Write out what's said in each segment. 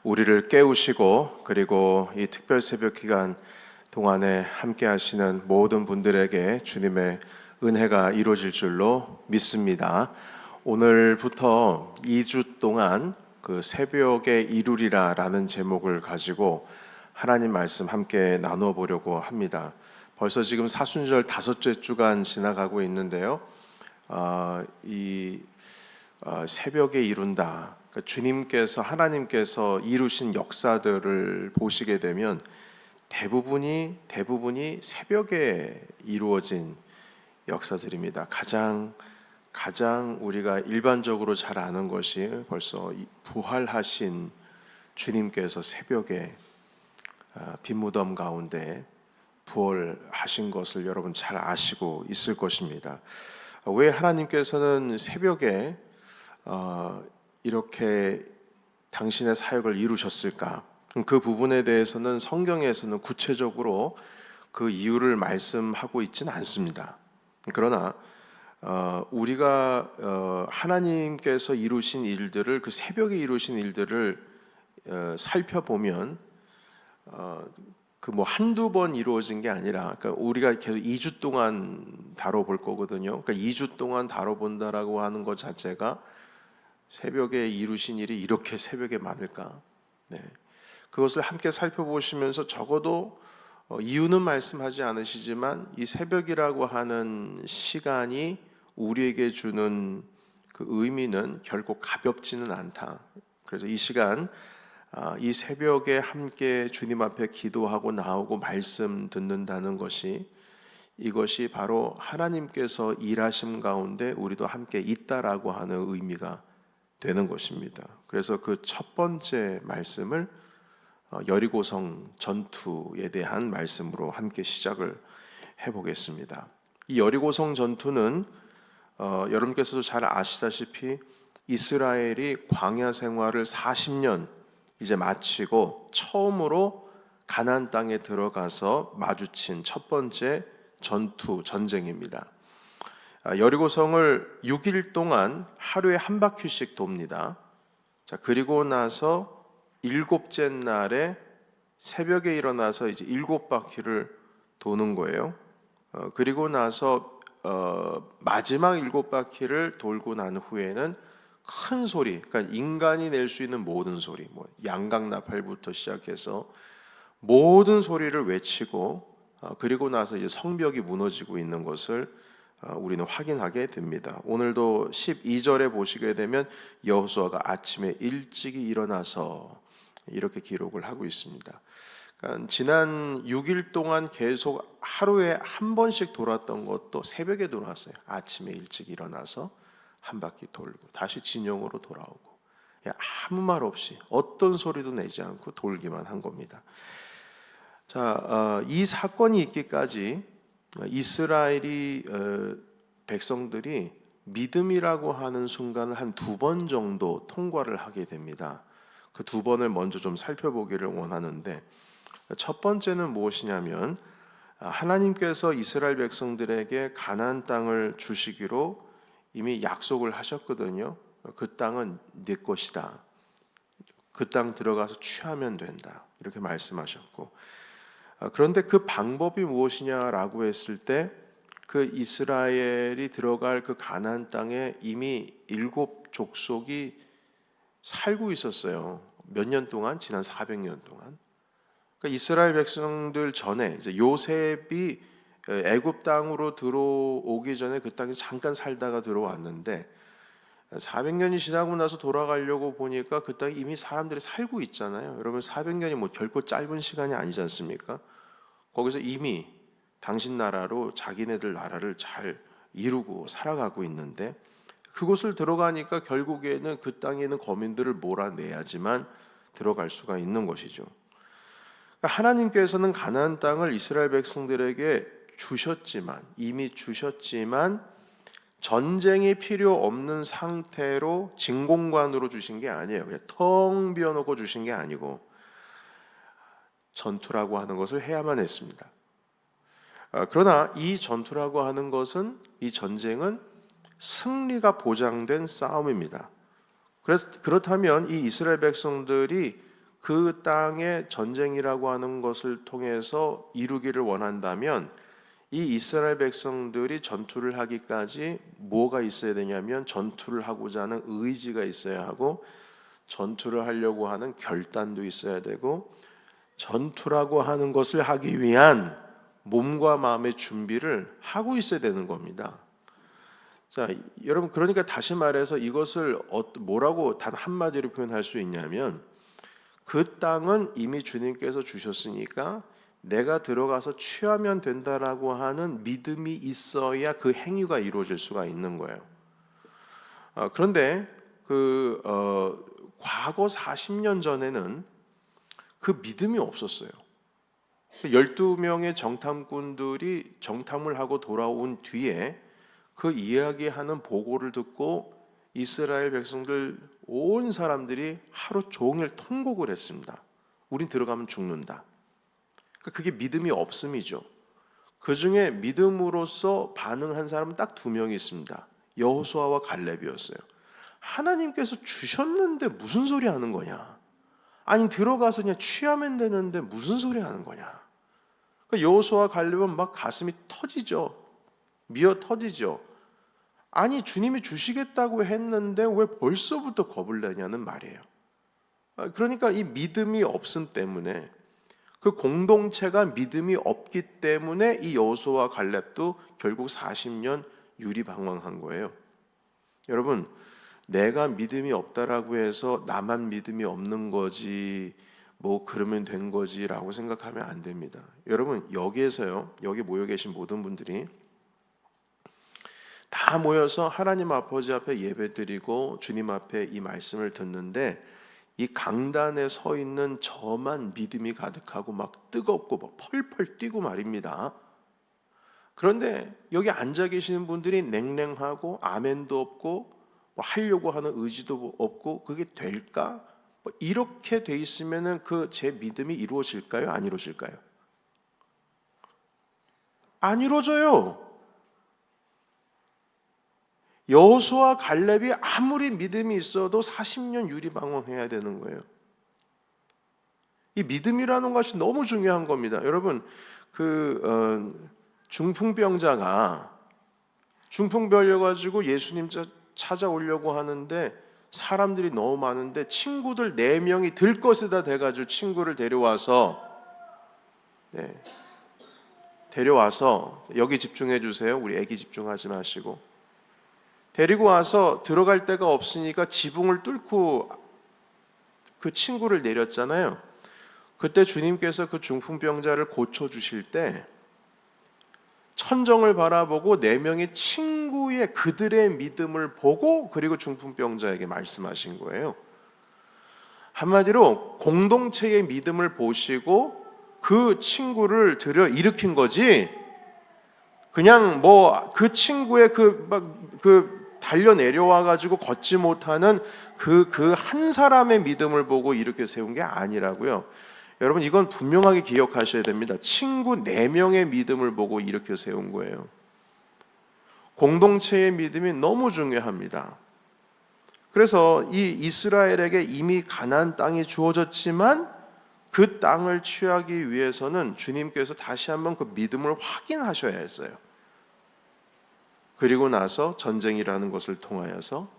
우리를 깨우시고 그리고 이 특별 새벽 기간 동안에 함께 하시는 모든 분들에게 주님의 은혜가 이루어질 줄로 믿습니다. 오늘부터 2주 동안 그 새벽에 이루리라 라는 제목을 가지고 하나님 말씀 함께 나누어 보려고 합니다. 벌써 지금 사순절 5째 주간 지나가고 있는데요. 새벽에 이룬다. 주님께서 하나님께서 이루신 역사들을 보시게 되면 대부분이 새벽에 이루어진 역사들입니다. 가장 우리가 일반적으로 잘 아는 것이 벌써 부활하신 주님께서 새벽에 빈 무덤 가운데 부활하신 것을 여러분 잘 아시고 있을 것입니다. 왜 하나님께서는 새벽에 이렇게 당신의 사역을 이루셨을까? 그 부분에 대해서는 성경에서는 구체적으로 그 이유를 말씀하고 있지는 않습니다. 그러나 우리가 하나님께서 이루신 일들을, 그 새벽에 이루신 일들을 살펴보면 그 한두 번 이루어진 게 아니라, 그러니까 우리가 계속 2주 동안 다뤄볼 거거든요. 그러니까 2주 동안 다뤄본다라고 하는 것 자체가 새벽에 이루신 일이 이렇게 새벽에 많을까? 네. 그것을 함께 살펴보시면서 적어도 이유는 말씀하지 않으시지만 이 새벽이라고 하는 시간이 우리에게 주는 그 의미는 결코 가볍지는 않다. 그래서 이 시간, 이 새벽에 함께 주님 앞에 기도하고 나오고 말씀 듣는다는 것이, 이것이 바로 하나님께서 일하심 가운데 우리도 함께 있다라고 하는 의미가 되는 것입니다. 그래서 그 첫 번째 말씀을 여리고성 전투에 대한 말씀으로 함께 시작을 해보겠습니다. 이 여리고성 전투는 여러분께서도 잘 아시다시피 이스라엘이 광야 생활을 40년 이제 마치고 처음으로 가나안 땅에 들어가서 마주친 첫 번째 전쟁입니다. 여리고성을 6일 동안 하루에 한 바퀴씩 돕니다. 자, 그리고 나서 7째 날에 새벽에 일어나서 이제 7바퀴를 도는 거예요. 그리고 나서 마지막 7바퀴를 돌고 난 후에는 큰 소리, 그러니까 인간이 낼 수 있는 모든 소리, 양각나팔부터 시작해서 모든 소리를 외치고 그리고 나서 이제 성벽이 무너지고 있는 것을 우리는 확인하게 됩니다. 오늘도 12절에 보시게 되면 여호수아가 아침에 일찍이 일어나서 이렇게 기록을 하고 있습니다. 그러니까 지난 6일 동안 계속 하루에 한 번씩 돌았던 것도 새벽에 돌았어요. 아침에 일찍 일어나서 한 바퀴 돌고 다시 진영으로 돌아오고, 아무 말 없이 어떤 소리도 내지 않고 돌기만 한 겁니다. 자, 이 사건이 있기까지 이스라엘이 백성들이 믿음이라고 하는 순간을 한 2번 정도 통과를 하게 됩니다. 그 2번을 먼저 좀 살펴보기를 원하는데, 첫 번째는 무엇이냐면 하나님께서 이스라엘 백성들에게 가나안 땅을 주시기로 이미 약속을 하셨거든요. 그 땅은 네 것이다. 그 땅 들어가서 취하면 된다. 이렇게 말씀하셨고, 그런데 그 방법이 무엇이냐라고 했을 때 그 이스라엘이 들어갈 그 가나안 땅에 이미 7 족속이 살고 있었어요. 몇 년 동안? 지난 400년 동안. 그러니까 이스라엘 백성들 전에 이제 요셉이 애굽 땅으로 들어오기 전에 그 땅에 잠깐 살다가 들어왔는데 400년이 지나고 나서 돌아가려고 보니까 그 땅에 이미 사람들이 살고 있잖아요. 여러분, 400년이 결코 짧은 시간이 아니지 않습니까? 거기서 이미 당신 나라로 자기네들 나라를 잘 이루고 살아가고 있는데, 그곳을 들어가니까 결국에는 그 땅에 있는 거민들을 몰아내야지만 들어갈 수가 있는 것이죠. 그러니까 하나님께서는 가나안 땅을 이스라엘 백성들에게 이미 주셨지만 전쟁이 필요 없는 상태로 진공관으로 주신 게 아니에요. 그냥 텅 비워놓고 주신 게 아니고 전투라고 하는 것을 해야만 했습니다. 그러나 이 전투라고 하는 것은, 이 전쟁은 승리가 보장된 싸움입니다. 그렇다면 이 이스라엘 백성들이 그 땅의 전쟁이라고 하는 것을 통해서 이루기를 원한다면 이 이스라엘 백성들이 전투를 하기까지 뭐가 있어야 되냐면 전투를 하고자 하는 의지가 있어야 하고 전투를 하려고 하는 결단도 있어야 되고 전투라고 하는 것을 하기 위한 몸과 마음의 준비를 하고 있어야 되는 겁니다. 자, 여러분, 그러니까 다시 말해서 이것을 뭐라고 단 한마디로 표현할 수 있냐면 그 땅은 이미 주님께서 주셨으니까 내가 들어가서 취하면 된다라고 하는 믿음이 있어야 그 행위가 이루어질 수가 있는 거예요. 그런데 과거 40년 전에는 그 믿음이 없었어요. 12명의 정탐꾼들이 정탐을 하고 돌아온 뒤에 그 이야기하는 보고를 듣고 이스라엘 백성들 온 사람들이 하루 종일 통곡을 했습니다. 우린 들어가면 죽는다. 그게 믿음이 없음이죠. 그 중에 믿음으로써 반응한 사람은 딱 2명이 있습니다. 여호수아와 갈렙이었어요. 하나님께서 주셨는데 무슨 소리 하는 거냐? 아니 들어가서 그냥 취하면 되는데 무슨 소리 하는 거냐? 여호수아와 갈렙은 막 가슴이 터지죠. 미어 터지죠. 아니 주님이 주시겠다고 했는데 왜 벌써부터 겁을 내냐는 말이에요. 그러니까 이 믿음이 없음 때문에 그 공동체가 믿음이 없기 때문에 이 여호수아와 갈렙도 결국 40년 유리방황한 거예요. 여러분, 내가 믿음이 없다라고 해서 나만 믿음이 없는 거지 뭐 그러면 된 거지라고 생각하면 안 됩니다. 여러분, 여기에서요, 여기 모여 계신 모든 분들이 다 모여서 하나님 아버지 앞에 예배드리고 주님 앞에 이 말씀을 듣는데 이 강단에 서 있는 저만 믿음이 가득하고 막 뜨겁고 막 펄펄 뛰고 말입니다. 그런데 여기 앉아 계시는 분들이 냉랭하고 아멘도 없고 뭐 하려고 하는 의지도 없고 그게 될까? 뭐 이렇게 돼 있으면은 그 제 믿음이 이루어질까요? 안 이루어질까요? 안 이루어져요. 여호수아 갈렙이 아무리 믿음이 있어도 40년 유리방황해야 되는 거예요. 이 믿음이라는 것이 너무 중요한 겁니다. 여러분, 중풍병자가 중풍 걸려가지고 예수님 찾아오려고 하는데 사람들이 너무 많은데 친구들 4명이 들것에다 대가지고 친구를 데려와서 여기 집중해 주세요. 우리 애기 집중하지 마시고 데리고 와서 들어갈 데가 없으니까 지붕을 뚫고 그 친구를 내렸잖아요. 그때 주님께서 그 중풍병자를 고쳐주실 때 천정을 바라보고 4명의 친구의 그들의 믿음을 보고 그리고 중풍병자에게 말씀하신 거예요. 한마디로 공동체의 믿음을 보시고 그 친구를 들여 일으킨 거지 그냥 뭐 그 친구의 달려 내려와 가지고 걷지 못하는 그 한 사람의 믿음을 보고 이렇게 세운 게 아니라고요. 여러분, 이건 분명하게 기억하셔야 됩니다. 친구 4명의 믿음을 보고 이렇게 세운 거예요. 공동체의 믿음이 너무 중요합니다. 그래서 이 이스라엘에게 이미 가나안 땅이 주어졌지만 그 땅을 취하기 위해서는 주님께서 다시 한번 그 믿음을 확인하셔야 했어요. 그리고 나서 전쟁이라는 것을 통하여서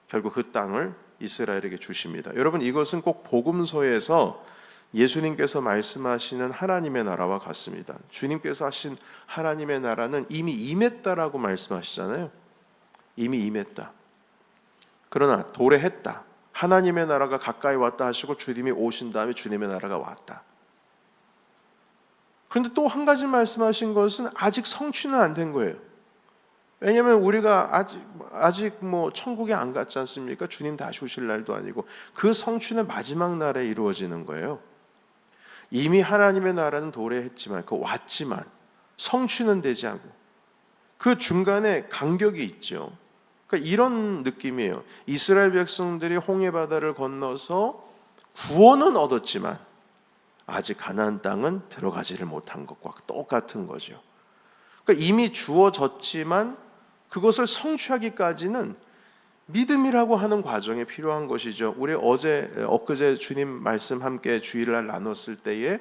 결국 그 땅을 이스라엘에게 주십니다. 여러분, 이것은 꼭 복음서에서 예수님께서 말씀하시는 하나님의 나라와 같습니다. 주님께서 하신 하나님의 나라는 이미 임했다라고 말씀하시잖아요. 이미 임했다. 그러나 도래했다. 하나님의 나라가 가까이 왔다 하시고 주님이 오신 다음에 주님의 나라가 왔다. 그런데 또 한 가지 말씀하신 것은 아직 성취는 안 된 거예요. 왜냐하면 우리가 아직 뭐 천국에 안 갔지 않습니까? 주님 다시 오실 날도 아니고 그 성취는 마지막 날에 이루어지는 거예요. 이미 하나님의 나라는 도래했지만 왔지만 성취는 되지 않고 그 중간에 간격이 있죠. 그러니까 이런 느낌이에요. 이스라엘 백성들이 홍해 바다를 건너서 구원은 얻었지만 아직 가나안 땅은 들어가지를 못한 것과 똑같은 거죠. 그러니까 이미 주어졌지만 그것을 성취하기까지는 믿음이라고 하는 과정에 필요한 것이죠. 우리 엊그제 주님 말씀 함께 주일날 나눴을 때에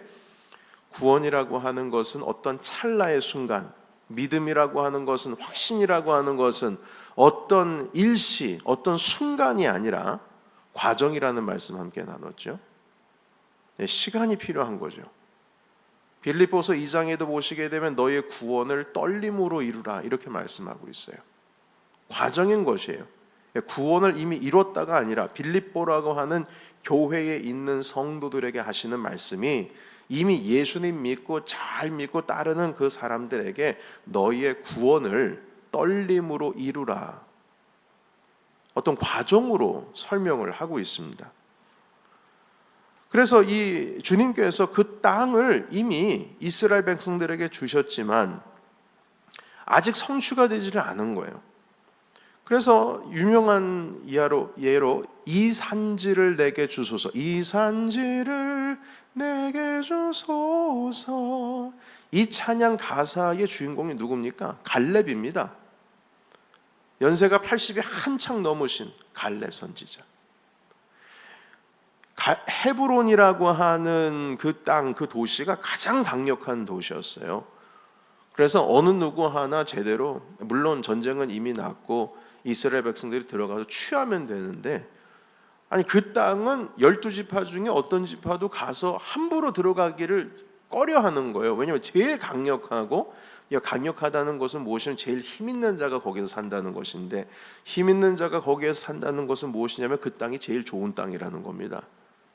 구원이라고 하는 것은 어떤 찰나의 순간, 믿음이라고 하는 것은, 확신이라고 하는 것은 어떤 일시, 어떤 순간이 아니라 과정이라는 말씀 함께 나눴죠. 시간이 필요한 거죠. 빌립보서 2장에도 보시게 되면 너희의 구원을 떨림으로 이루라 이렇게 말씀하고 있어요. 과정인 것이에요. 구원을 이미 이뤘다가 아니라 빌립보라고 하는 교회에 있는 성도들에게 하시는 말씀이 이미 예수님 믿고 잘 믿고 따르는 그 사람들에게 너희의 구원을 떨림으로 이루라, 어떤 과정으로 설명을 하고 있습니다. 그래서 이 주님께서 그 땅을 이미 이스라엘 백성들에게 주셨지만 아직 성취가 되지를 않은 거예요. 그래서 유명한 예로 이 산지를 내게 주소서, 이 산지를 내게 주소서. 이 찬양 가사의 주인공이 누굽니까? 갈렙입니다. 연세가 80이 한창 넘으신 갈렙 선지자. 헤브론이라고 하는 그 땅, 그 도시가 가장 강력한 도시였어요. 그래서 어느 누구 하나 제대로, 물론 전쟁은 이미 났고 이스라엘 백성들이 들어가서 취하면 되는데, 아니 그 땅은 12지파 중에 어떤 지파도 가서 함부로 들어가기를 꺼려하는 거예요. 왜냐하면 제일 강력하고, 강력하다는 것은 무엇이냐면 제일 힘 있는 자가 거기서 산다는 것인데, 힘 있는 자가 거기에서 산다는 것은 무엇이냐면 그 땅이 제일 좋은 땅이라는 겁니다.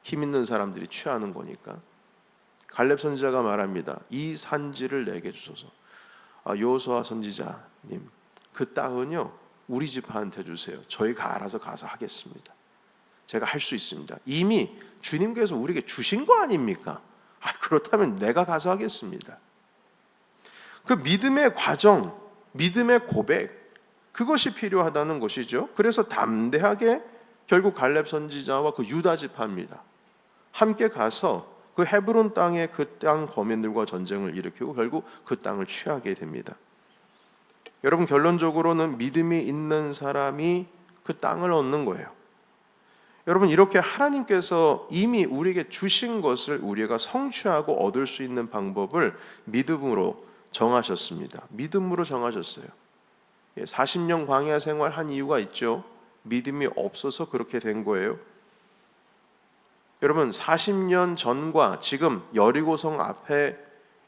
힘 있는 사람들이 취하는 거니까. 갈렙 선지자가 말합니다. 이 산지를 내게 주소서. 여호수아 선지자님, 그 땅은요 우리 지파한테 주세요. 저희가 알아서 가서 하겠습니다. 제가 할 수 있습니다. 이미 주님께서 우리에게 주신 거 아닙니까? 그렇다면 내가 가서 하겠습니다. 그 믿음의 과정, 믿음의 고백, 그것이 필요하다는 것이죠. 그래서 담대하게 결국 갈렙 선지자와 그 유다 지파입니다. 함께 가서 그 헤브론 땅의 그 땅 거민들과 전쟁을 일으키고 결국 그 땅을 취하게 됩니다. 여러분, 결론적으로는 믿음이 있는 사람이 그 땅을 얻는 거예요. 여러분, 이렇게 하나님께서 이미 우리에게 주신 것을 우리가 성취하고 얻을 수 있는 방법을 믿음으로 정하셨습니다. 믿음으로 정하셨어요. 40년 광야 생활한 이유가 있죠. 믿음이 없어서 그렇게 된 거예요. 여러분, 40년 전과 지금 여리고성 앞에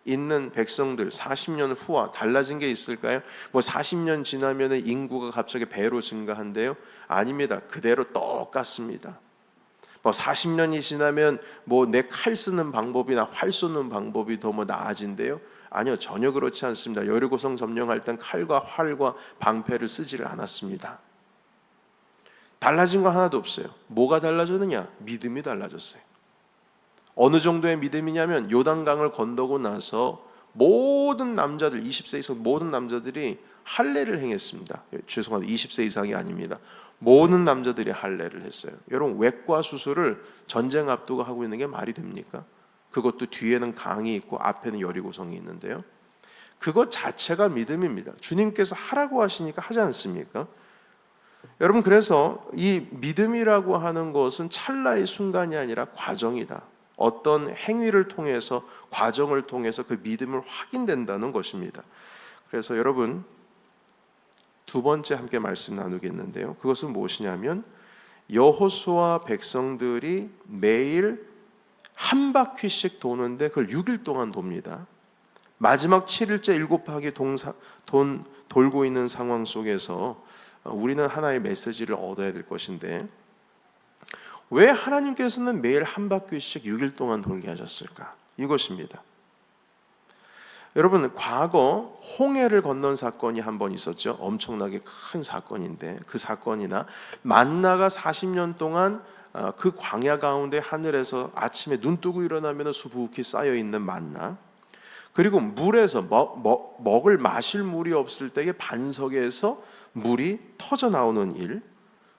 있는 백성들 40년 후와 달라진 게 있을까요? 40년 지나면 인구가 갑자기 배로 증가한대요? 아닙니다. 그대로 똑같습니다. 40년이 지나면 내 칼 쓰는 방법이나 활 쏘는 방법이 더 나아진대요? 아니요, 전혀 그렇지 않습니다. 여리고성 점령할 땐 칼과 활과 방패를 쓰지를 않았습니다. 달라진 거 하나도 없어요. 뭐가 달라졌느냐? 믿음이 달라졌어요. 어느 정도의 믿음이냐면 요단강을 건너고 나서 모든 남자들, 20세 이상 모든 남자들이 할례를 행했습니다. 죄송합니다. 20세 이상이 아닙니다. 모든 남자들이 할례를 했어요. 여러분, 외과 수술을 전쟁 앞두고 하고 있는 게 말이 됩니까? 그것도 뒤에는 강이 있고 앞에는 여리고성이 있는데요. 그것 자체가 믿음입니다. 주님께서 하라고 하시니까 하지 않습니까? 여러분, 그래서 이 믿음이라고 하는 것은 찰나의 순간이 아니라 과정이다. 어떤 행위를 통해서, 과정을 통해서 그 믿음을 확인된다는 것입니다. 그래서 여러분, 두 번째 함께 말씀 나누겠는데요. 그것은 무엇이냐면 여호수아 백성들이 매일 한 바퀴씩 도는데 그걸 6일 동안 돕니다. 마지막 7일째 7바퀴 돌고 있는 상황 속에서 우리는 하나의 메시지를 얻어야 될 것인데, 왜 하나님께서는 매일 한 바퀴씩 6일 동안 돌게 하셨을까? 이것입니다. 여러분, 과거 홍해를 건넌 사건이 한 번 있었죠. 엄청나게 큰 사건인데, 그 사건이나 만나가 40년 동안 그 광야 가운데 하늘에서 아침에 눈 뜨고 일어나면 수북히 쌓여있는 만나, 그리고 물에서 마실 물이 없을 때에 반석에서 물이 터져 나오는 일,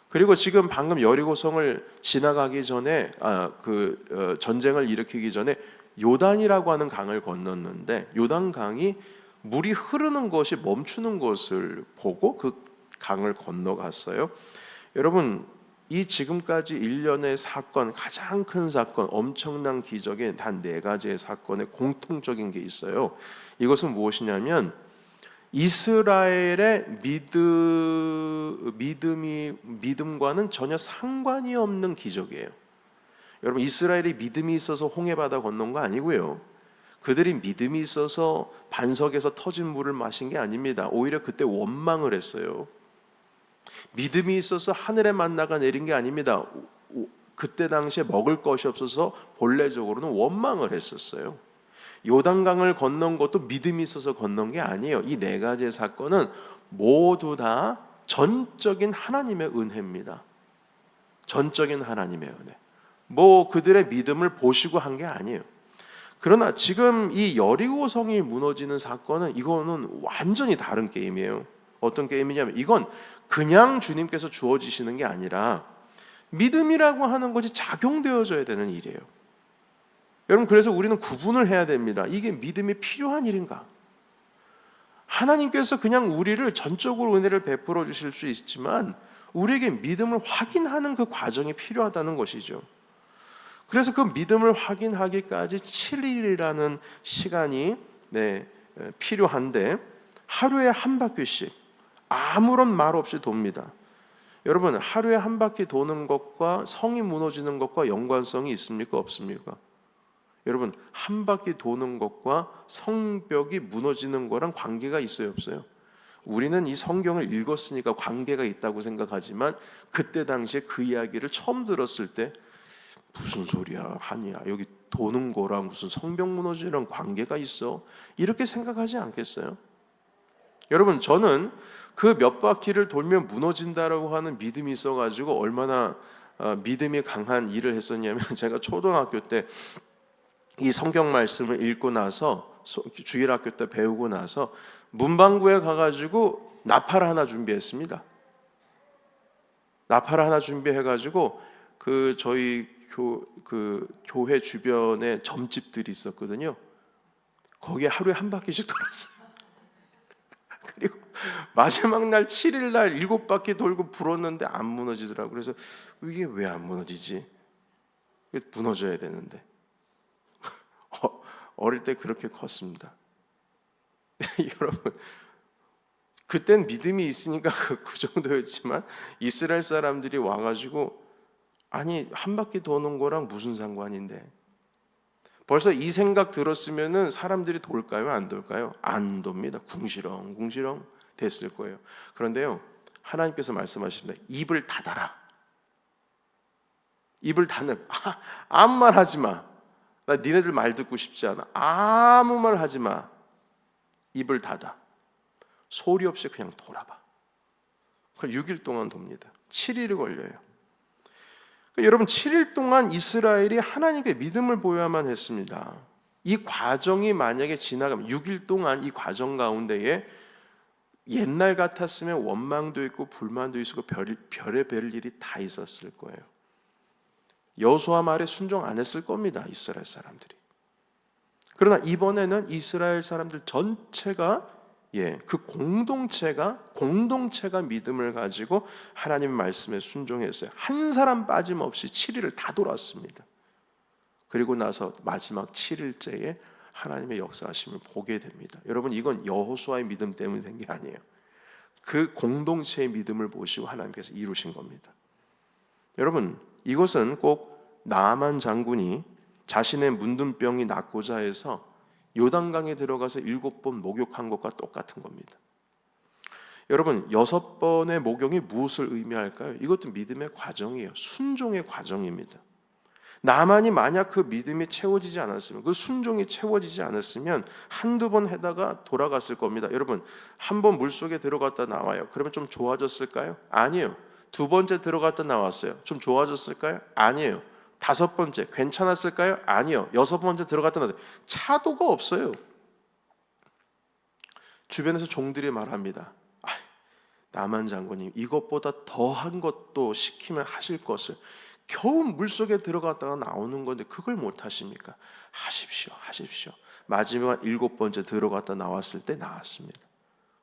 그리고 지금 방금 여리고성을 지나가기 전에 전쟁을 일으키기 전에 요단이라고 하는 강을 건넜는데, 요단강이 물이 흐르는 것이 멈추는 것을 보고 그 강을 건너갔어요. 여러분, 이 지금까지 일련의 사건, 가장 큰 사건, 엄청난 기적의 단 4가지의 사건에 공통적인 게 있어요. 이것은 무엇이냐면 이스라엘의 믿음과는 전혀 상관이 없는 기적이에요. 여러분, 이스라엘이 믿음이 있어서 홍해바다 건넌 거 아니고요. 그들이 믿음이 있어서 반석에서 터진 물을 마신 게 아닙니다. 오히려 그때 원망을 했어요. 믿음이 있어서 하늘의 만나가 내린 게 아닙니다. 그때 당시에 먹을 것이 없어서 본래적으로는 원망을 했었어요. 요단강을 건넌 것도 믿음이 있어서 건넌 게 아니에요. 이 4가지의 사건은 모두 다 전적인 하나님의 은혜입니다. 전적인 하나님의 은혜. 그들의 믿음을 보시고 한 게 아니에요. 그러나 지금 이 여리고성이 무너지는 사건은 이거는 완전히 다른 게임이에요. 어떤 게임이냐면 이건 그냥 주님께서 주어지시는 게 아니라 믿음이라고 하는 것이 작용되어져야 되는 일이에요. 여러분, 그래서 우리는 구분을 해야 됩니다. 이게 믿음이 필요한 일인가? 하나님께서 그냥 우리를 전적으로 은혜를 베풀어 주실 수 있지만 우리에게 믿음을 확인하는 그 과정이 필요하다는 것이죠. 그래서 그 믿음을 확인하기까지 7일이라는 시간이 필요한데 하루에 한 바퀴씩 아무런 말 없이 돕니다. 여러분, 하루에 한 바퀴 도는 것과 성이 무너지는 것과 연관성이 있습니까? 없습니까? 여러분, 한 바퀴 도는 것과 성벽이 무너지는 거랑 관계가 있어요, 없어요? 우리는 이 성경을 읽었으니까 관계가 있다고 생각하지만 그때 당시에 그 이야기를 처음 들었을 때 무슨 소리야 하냐, 여기 도는 거랑 무슨 성벽 무너지는 관계가 있어, 이렇게 생각하지 않겠어요? 여러분, 저는 그 몇 바퀴를 돌면 무너진다라고 하는 믿음이 있어가지고 얼마나 믿음이 강한 일을 했었냐면 제가 초등학교 때 이 성경 말씀을 읽고 나서 주일학교 때 배우고 나서 문방구에 가가지고 나팔 하나 준비했습니다. 나팔 하나 준비해가지고 저희 교회 주변에 점집들이 있었거든요. 거기에 하루에 한 바퀴씩 돌았어요. 그리고 마지막 날 7일 날 7바퀴 돌고 불었는데 안 무너지더라고요. 그래서 이게 왜 안 무너지지? 무너져야 되는데. 어릴 때 그렇게 컸습니다. 여러분, 그땐 믿음이 있으니까 그 정도였지만 이스라엘 사람들이 와가지고 아니 한 바퀴 도는 거랑 무슨 상관인데, 벌써 이 생각 들었으면은 사람들이 돌까요? 안 돌까요? 안 돕니다. 궁시렁 됐을 거예요. 그런데요, 하나님께서 말씀하십니다. 입을 닫아라. 입을 닫는, 아무 말 하지 마. 나 니네들 말 듣고 싶지 않아. 아무 말 하지 마. 입을 닫아. 소리 없이 그냥 돌아봐. 그럼 6일 동안 돕니다. 7일이 걸려요. 그러니까 여러분, 7일 동안 이스라엘이 하나님께 믿음을 보여야만 했습니다. 이 과정이 만약에 지나가면 6일 동안 이 과정 가운데에 옛날 같았으면 원망도 있고 불만도 있고 별의별 일이 다 있었을 거예요. 여호수아 말에 순종 안 했을 겁니다, 이스라엘 사람들이. 그러나 이번에는 이스라엘 사람들 전체가 그 공동체가 믿음을 가지고 하나님 말씀에 순종했어요. 한 사람 빠짐없이 7일을 다 돌았습니다. 그리고 나서 마지막 7일째에 하나님의 역사하심을 보게 됩니다. 여러분, 이건 여호수아의 믿음 때문에 된 게 아니에요. 그 공동체의 믿음을 보시고 하나님께서 이루신 겁니다. 여러분, 이것은 꼭 나아만 장군이 자신의 문둥병이 낫고자 해서 요단강에 들어가서 7번 목욕한 것과 똑같은 겁니다. 여러분, 6번의 목욕이 무엇을 의미할까요? 이것도 믿음의 과정이에요. 순종의 과정입니다. 나만이 만약 그 믿음이 채워지지 않았으면, 그 순종이 채워지지 않았으면 한두 번 하다가 돌아갔을 겁니다. 여러분, 한 번 물속에 들어갔다 나와요. 그러면 좀 좋아졌을까요? 아니에요. 2번째 들어갔다 나왔어요. 좀 좋아졌을까요? 아니에요. 5번째 괜찮았을까요? 아니요. 6번째 들어갔다 나왔어요. 차도가 없어요. 주변에서 종들이 말합니다. 나만 장군님, 이것보다 더한 것도 시키면 하실 것을, 겨우 물속에 들어갔다가 나오는 건데 그걸 못 하십니까? 하십시오. 마지막 7번째 들어갔다 나왔을 때 나왔습니다.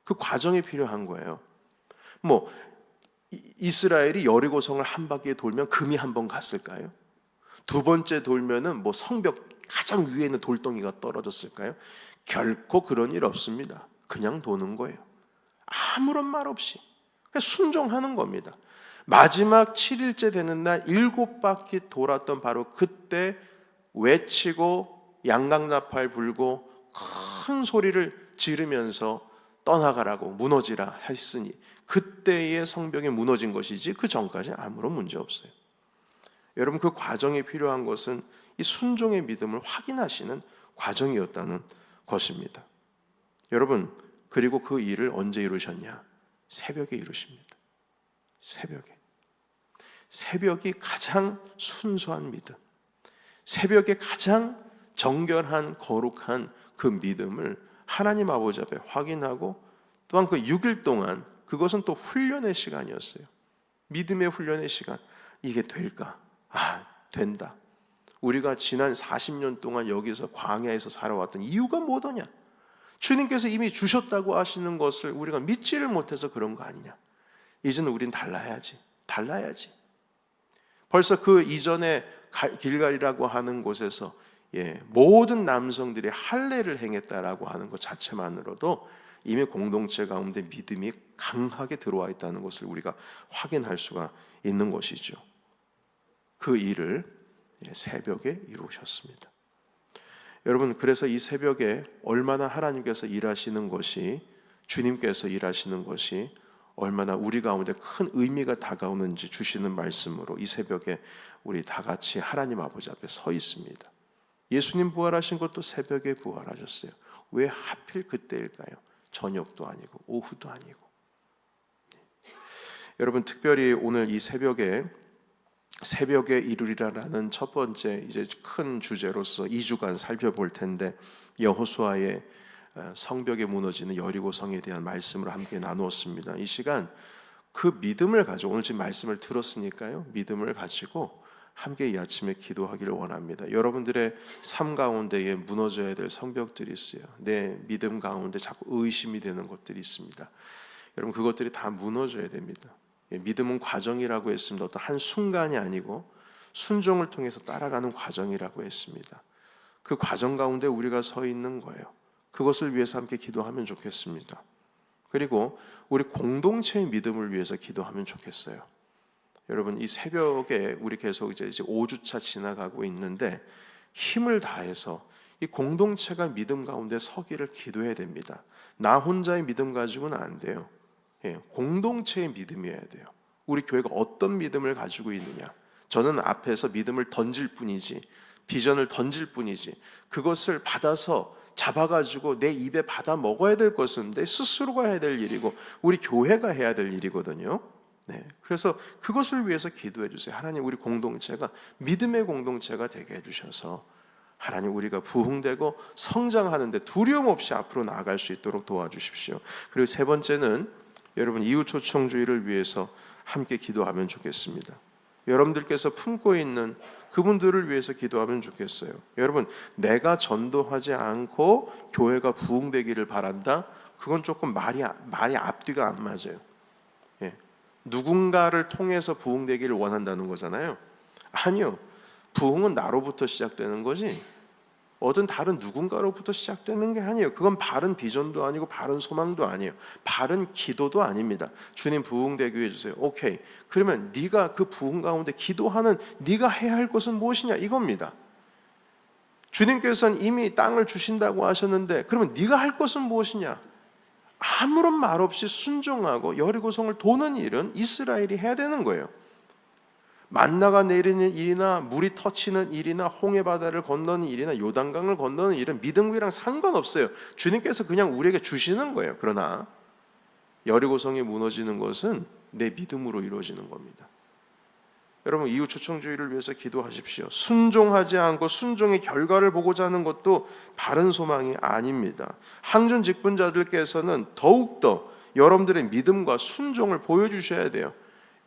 그 과정이 필요한 거예요. 이스라엘이 여리고성을 한 바퀴 돌면 금이 한 번 갔을까요? 두 번째 돌면은 뭐 성벽 가장 위에 있는 돌덩이가 떨어졌을까요? 결코 그런 일 없습니다. 그냥 도는 거예요. 아무런 말 없이 그냥 순종하는 겁니다. 마지막 7일째 되는 날 7바퀴 돌았던 바로 그때 외치고 양강나팔 불고 큰 소리를 지르면서 떠나가라고 무너지라 했으니 그때의 성벽이 무너진 것이지 그 전까지 아무런 문제 없어요. 여러분, 그 과정에 필요한 것은 이 순종의 믿음을 확인하시는 과정이었다는 것입니다. 여러분, 그리고 그 일을 언제 이루셨냐? 새벽에 이루십니다. 새벽이 가장 순수한 믿음, 새벽에 가장 정결한 거룩한 그 믿음을 하나님 아버지 앞에 확인하고 또한 그 6일 동안 그것은 또 훈련의 시간이었어요. 믿음의 훈련의 시간. 이게 될까? 된다. 우리가 지난 40년 동안 여기서 광야에서 살아왔던 이유가 뭐더냐? 주님께서 이미 주셨다고 하시는 것을 우리가 믿지를 못해서 그런 거 아니냐? 이제는 우린 달라야지. 벌써 그 이전에 길갈이라고 하는 곳에서 모든 남성들이 할례를 행했다라고 하는 것 자체만으로도 이미 공동체 가운데 믿음이 강하게 들어와 있다는 것을 우리가 확인할 수가 있는 것이죠. 그 일을 새벽에 이루셨습니다. 여러분, 그래서 이 새벽에 얼마나 하나님께서 일하시는 것이, 주님께서 일하시는 것이 얼마나 우리 가운데 큰 의미가 다가오는지 주시는 말씀으로 이 새벽에 우리 다 같이 하나님 아버지 앞에 서 있습니다. 예수님 부활하신 것도 새벽에 부활하셨어요. 왜 하필 그때일까요? 저녁도 아니고 오후도 아니고. 여러분, 특별히 오늘 이 새벽에 이루리라라는 첫 번째 이제 큰 주제로서 2주간 살펴볼 텐데, 여호수아의 성벽에 무너지는 여리고 성에 대한 말씀을 함께 나누었습니다. 이 시간 그 믿음을 가지고, 오늘 지금 말씀을 들었으니까요, 믿음을 가지고 함께 이 아침에 기도하기를 원합니다. 여러분들의 삶 가운데에 무너져야 될 성벽들이 있어요. 내 믿음 가운데 자꾸 의심이 되는 것들이 있습니다. 여러분, 그것들이 다 무너져야 됩니다. 믿음은 과정이라고 했습니다. 어떤 한 순간이 아니고 순종을 통해서 따라가는 과정이라고 했습니다. 그 과정 가운데 우리가 서 있는 거예요. 그것을 위해서 함께 기도하면 좋겠습니다. 그리고 우리 공동체의 믿음을 위해서 기도하면 좋겠어요. 여러분, 이 새벽에 우리 계속 이제 5주차 지나가고 있는데 힘을 다해서 이 공동체가 믿음 가운데 서기를 기도해야 됩니다. 나 혼자의 믿음 가지고는 안 돼요. 공동체의 믿음이어야 돼요. 우리 교회가 어떤 믿음을 가지고 있느냐. 저는 앞에서 믿음을 던질 뿐이지, 비전을 던질 뿐이지, 그것을 받아서 잡아가지고 내 입에 받아 먹어야 될 것은 내 스스로가 해야 될 일이고 우리 교회가 해야 될 일이거든요. 그래서 그것을 위해서 기도해 주세요. 하나님, 우리 공동체가 믿음의 공동체가 되게 해주셔서 하나님, 우리가 부흥되고 성장하는데 두려움 없이 앞으로 나아갈 수 있도록 도와주십시오. 그리고 세 번째는 여러분, 이웃 초청주의를 위해서 함께 기도하면 좋겠습니다. 여러분들께서 품고 있는 그분들을 위해서 기도하면 좋겠어요. 여러분, 내가 전도하지 않고 교회가 부흥되기를 바란다? 그건 조금 말이 앞뒤가 안 맞아요. 누군가를 통해서 부흥되기를 원한다는 거잖아요. 아니요. 부흥은 나로부터 시작되는 거지 어떤 다른 누군가로부터 시작되는 게 아니에요. 그건 바른 비전도 아니고 바른 소망도 아니에요. 바른 기도도 아닙니다. 주님, 부흥되게 해주세요. 오케이. 그러면 네가 그 부흥 가운데 기도하는 네가 해야 할 것은 무엇이냐, 이겁니다. 주님께서는 이미 땅을 주신다고 하셨는데 그러면 네가 할 것은 무엇이냐? 아무런 말 없이 순종하고 여리고성을 도는 일은 이스라엘이 해야 되는 거예요. 만나가 내리는 일이나 물이 터치는 일이나 홍해 바다를 건너는 일이나 요단강을 건너는 일은 믿음이랑 상관없어요. 주님께서 그냥 우리에게 주시는 거예요. 그러나 여리고성이 무너지는 것은 내 믿음으로 이루어지는 겁니다. 여러분, 이웃 초청주의를 위해서 기도하십시오. 순종하지 않고 순종의 결과를 보고자 하는 것도 바른 소망이 아닙니다. 항전 직분자들께서는 더욱더 여러분들의 믿음과 순종을 보여주셔야 돼요.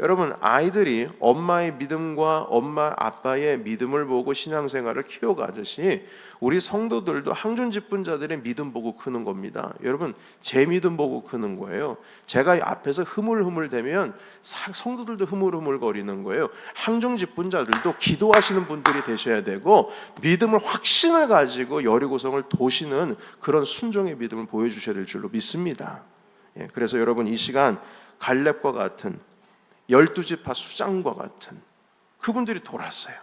여러분, 아이들이 엄마의 믿음과 엄마 아빠의 믿음을 보고 신앙생활을 키워가듯이 우리 성도들도 항존 직분자들의 믿음 보고 크는 겁니다. 여러분, 제 믿음 보고 크는 거예요. 제가 앞에서 흐물흐물대면 성도들도 흐물흐물거리는 거예요. 항존 직분자들도 기도하시는 분들이 되셔야 되고 믿음을 확신을 가지고 여리고성을 도시는 그런 순종의 믿음을 보여주셔야 될 줄로 믿습니다. 그래서 여러분, 이 시간 갈렙과 같은 12지파 수장과 같은 그분들이 돌았어요.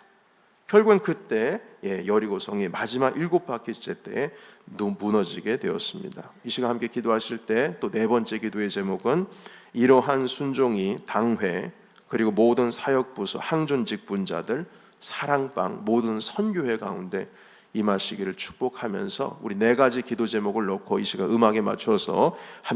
결국은 그때 여리고성이 마지막 7바퀴째 때 무너지게 되었습니다. 이 시간 함께 기도하실 때 또 네 번째 기도의 제목은 이러한 순종이 당회 그리고 모든 사역부서 항존 직분자들 사랑방 모든 선교회 가운데 임하시기를 축복하면서 우리 네 가지 기도 제목을 놓고 이 시간 음악에 맞춰서 함께